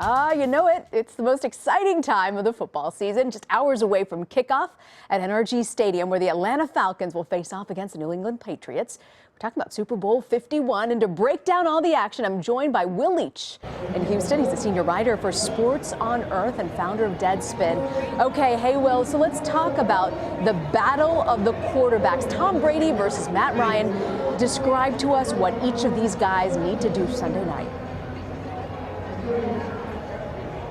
You know it. It's the most exciting time of the football season, just hours away from kickoff at NRG Stadium, where the Atlanta Falcons will face off against the New England Patriots. We're talking about Super Bowl 51, and to break down all the action, I'm joined by Will Leitch in Houston. He's a senior writer for Sports on Earth and founder of Deadspin. Okay, hey Will, so let's talk about the battle of the quarterbacks. Tom Brady versus Matt Ryan. Describe to us what each of these guys need to do Sunday night.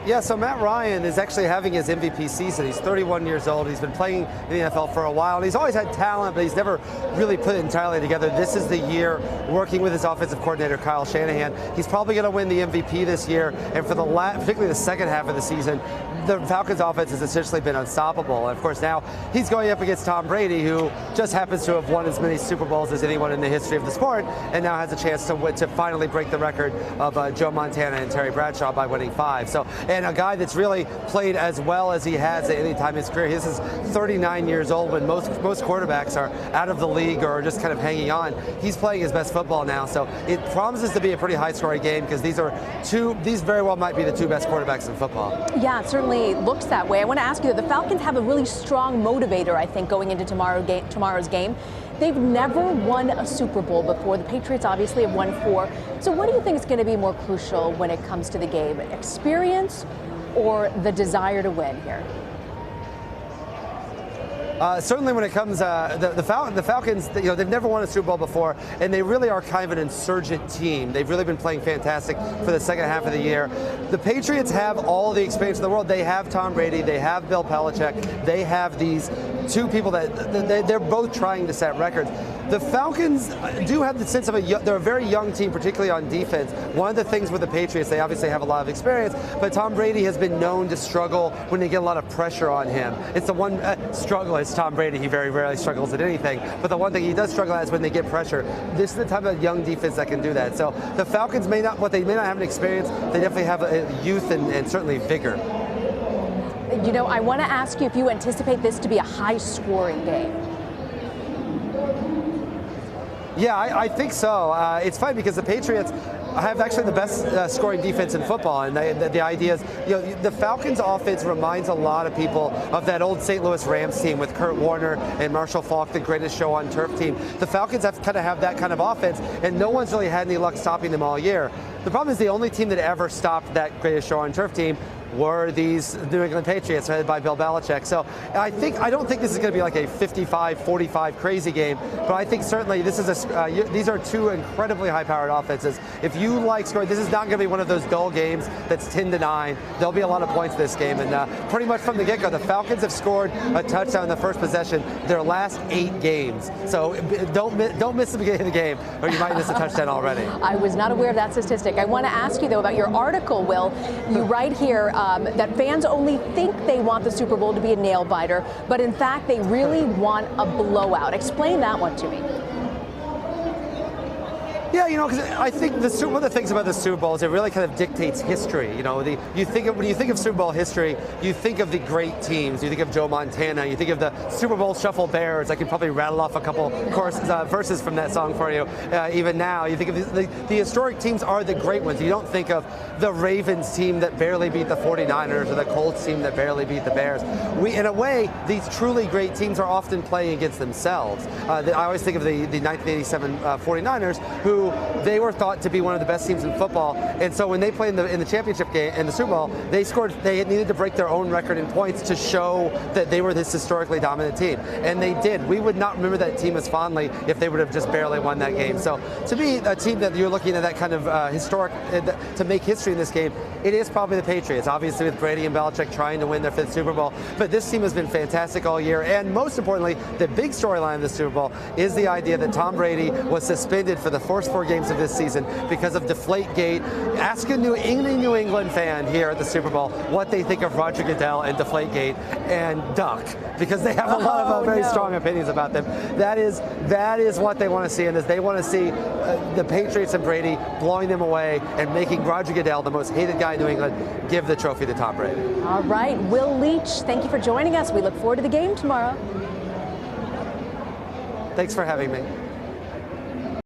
Yeah, so Matt Ryan is actually having his MVP season. He's 31 years old. He's been playing in the NFL for a while, and he's always had talent, but he's never really put it entirely together. This is the year, working with his offensive coordinator, Kyle Shanahan. He's probably going to win the MVP this year, and for particularly the second half of the season, the Falcons' offense has essentially been unstoppable. And of course, now he's going up against Tom Brady, who just happens to have won as many Super Bowls as anyone in the history of the sport, and now has a chance to finally break the record of Joe Montana and Terry Bradshaw by winning 5. So, and a guy that's really played as well as he has at any time in his career. This is 39 years old when most quarterbacks are out of the league or just kind of hanging on. He's playing his best football now, so it promises to be a pretty high-scoring game because these very well might be the two best quarterbacks in football. Yeah, it certainly looks that way. I want to ask you, the Falcons have a really strong motivator, I think, going into tomorrow's game. They've never won a Super Bowl before. The Patriots obviously have won 4. So what do you think is going to be more crucial when it comes to the game? Experience or the desire to win here? Certainly when it comes, the Falcons, they've never won a Super Bowl before, and they really are kind of an insurgent team. They've really been playing fantastic for the second half of the year. The Patriots have all the experience in the world. They have Tom Brady, they have Bill Belichick, they have these two people that they're both trying to set records. The Falcons do have the sense of they're a very young team, particularly on defense. One of the things with the Patriots, they obviously have a lot of experience, but Tom Brady has been known to struggle when they get a lot of pressure on him. It's the one struggle. It's Tom Brady. He very rarely struggles at anything, but the one thing he does struggle at is when they get pressure. This is the type of young defense that can do that. So the Falcons may not have an experience, they definitely have youth and certainly vigor. You know, I want to ask you if you anticipate this to be a high-scoring game. Yeah, I think so. It's funny because the Patriots have actually the best scoring defense in football, and the idea is, the Falcons' offense reminds a lot of people of that old St. Louis Rams team with Kurt Warner and Marshall Faulk, the greatest show on turf team. The Falcons have that kind of offense, and no one's really had any luck stopping them all year. The problem is the only team that ever stopped that greatest show on turf team were these New England Patriots headed by Bill Belichick. So I don't think this is going to be like a 55-45 crazy game, but I think certainly this is these are two incredibly high-powered offenses. If you like scoring, this is not going to be one of those dull games that's 10-9. There'll be a lot of points in this game, and pretty much from the get-go, the Falcons have scored a touchdown in the first possession their last 8 games. So don't miss the beginning of the game, or you might miss a touchdown already. I was not aware of that statistic. I want to ask you though about your article, Will. You write here that fans only think they want the Super Bowl to be a nail-biter, but in fact they really want a blowout. Explain that one to me. Yeah, because I think one of the things about the Super Bowl is it really kind of dictates history. When you think of Super Bowl history, you think of the great teams. You think of Joe Montana. You think of the Super Bowl Shuffle Bears. I could probably rattle off a couple verses from that song for you. Even now, you think of the historic teams are the great ones. You don't think of the Ravens team that barely beat the 49ers or the Colts team that barely beat the Bears. In a way, these truly great teams are often playing against themselves. I always think of the 1987 49ers, who they were thought to be one of the best teams in football, and so when they played in the championship game in the Super Bowl, they needed to break their own record in points to show that they were this historically dominant team, and they did. We would not remember that team as fondly if they would have just barely won that game. So to me, a team that you're looking at that kind of historic to make history in this game, it is probably the Patriots, obviously with Brady and Belichick trying to win their 5th Super Bowl, but this team has been fantastic all year, and most importantly, the big storyline of the Super Bowl is the idea that Tom Brady was suspended for the first 4 games of this season because of Deflategate. Ask a New England fan here at the Super Bowl what they think of Roger Goodell and Deflategate, and duck, because they have a lot of very strong opinions about them. That is what they want to see, and they want to see the Patriots and Brady blowing them away and making Roger Goodell, the most hated guy in New England, give the trophy to Tom Brady. All right, Will Leitch, thank you for joining us. We look forward to the game tomorrow. Thanks for having me.